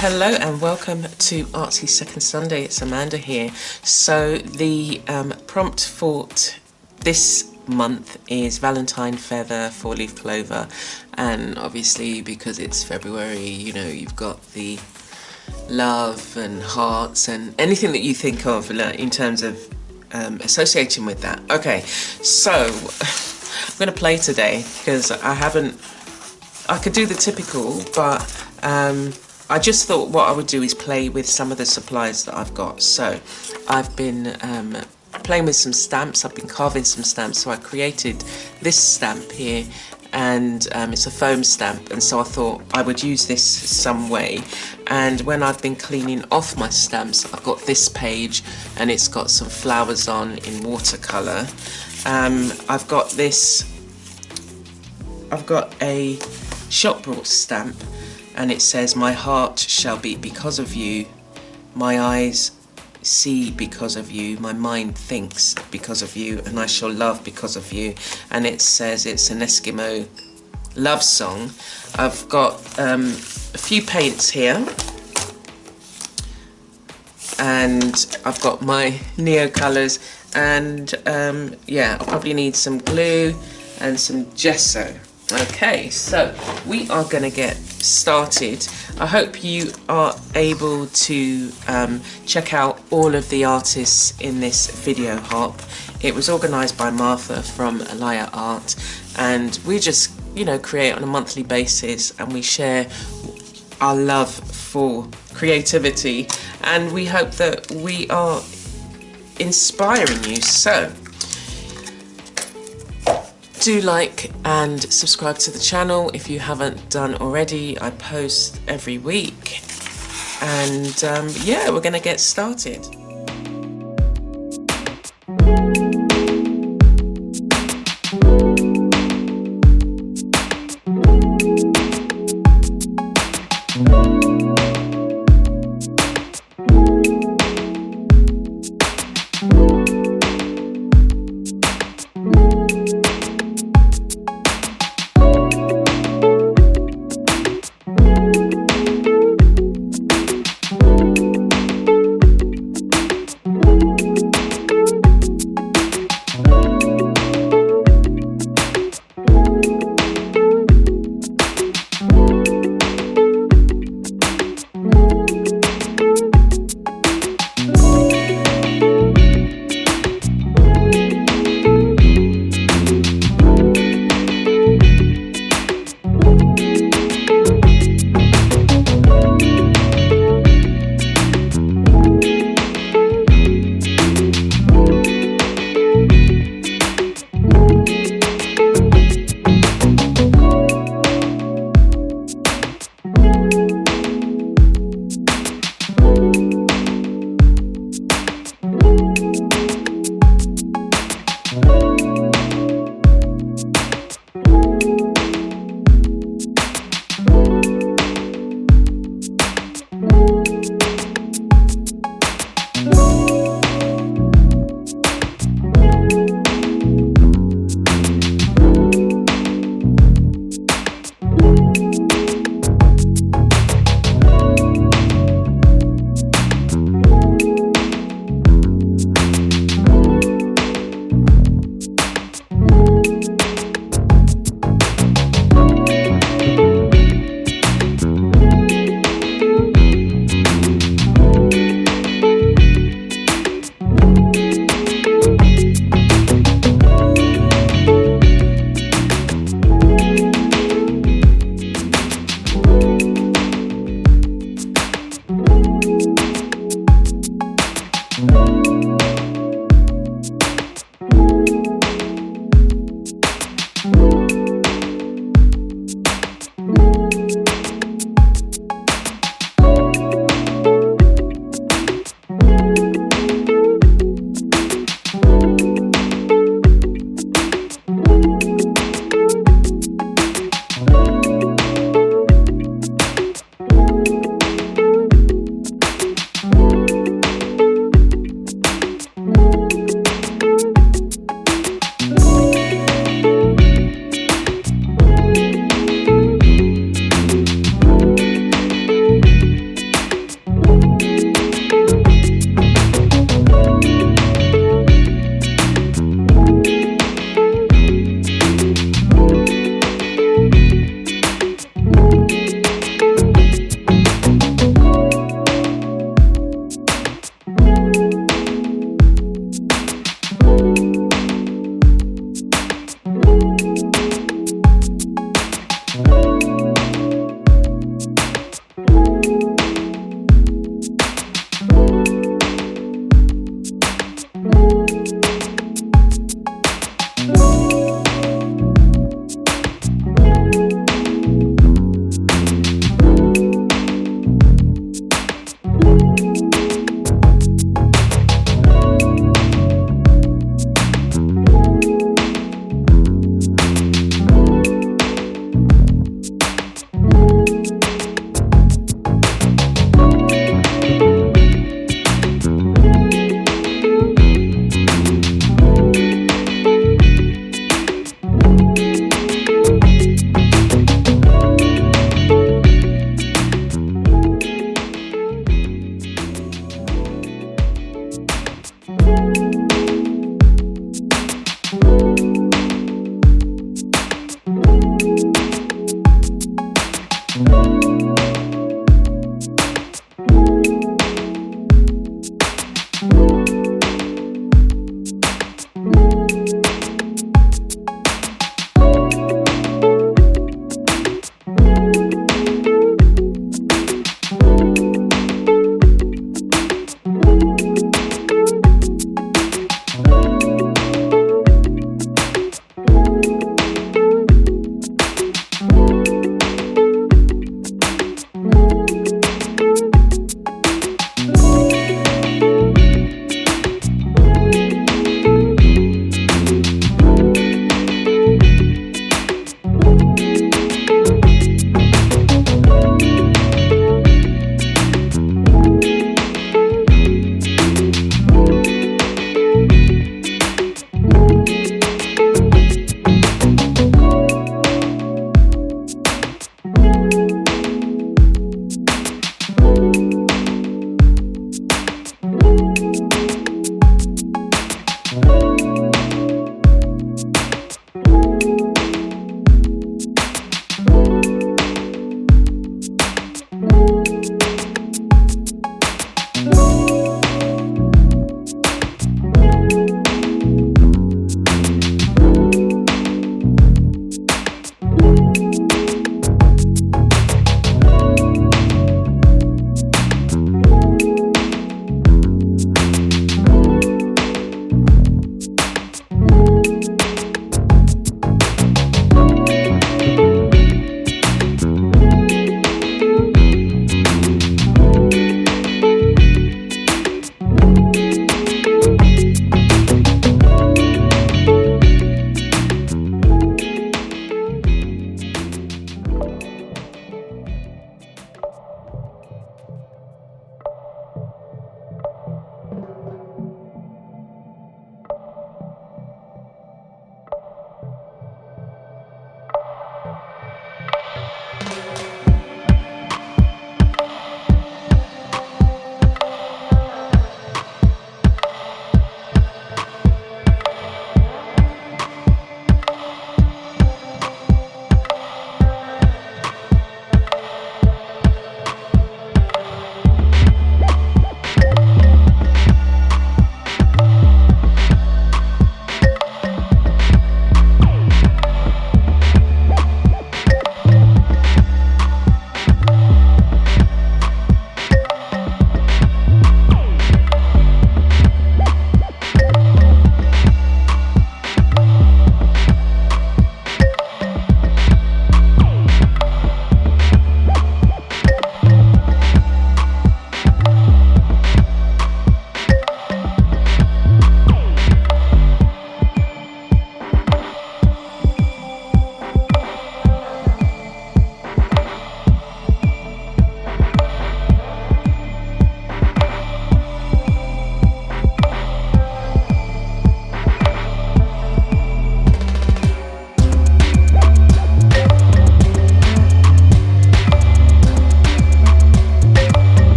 hello and welcome to Artsy Second Sunday. It's Amanda here. So the prompt for this month is Valentine, feather, four-leaf clover, and obviously because it's February, you know, you've got the love and hearts and anything that you think of in terms of associating with that. Okay, so I'm going to play today because I could do the typical, but I just thought what I would do is play with some of the supplies that I've got. So I've been playing with some stamps, I've been carving some stamps, so I created this stamp here, and it's a foam stamp, and so I thought I would use this some way. And when I've been cleaning off my stamps, I've got this page and it's got some flowers on in watercolour. I've got a shop brought stamp, and it says, "My heart shall beat because of you, my eyes see because of you, my mind thinks because of you, and I shall love because of you." And it says it's an Eskimo love song. I've got a few paints here, and I've got my Neo colours, and yeah, I'll probably need some glue and some gesso. Okay, so we are going to get started. I hope you are able to check out all of the artists in this video hop. It was organised by Martha from Alaya Art, and we just, you know, create on a monthly basis, and we share our love for creativity, and we hope that we are inspiring you. So do like and subscribe to the channel if you haven't done already. I post every week, and yeah, we're gonna get started.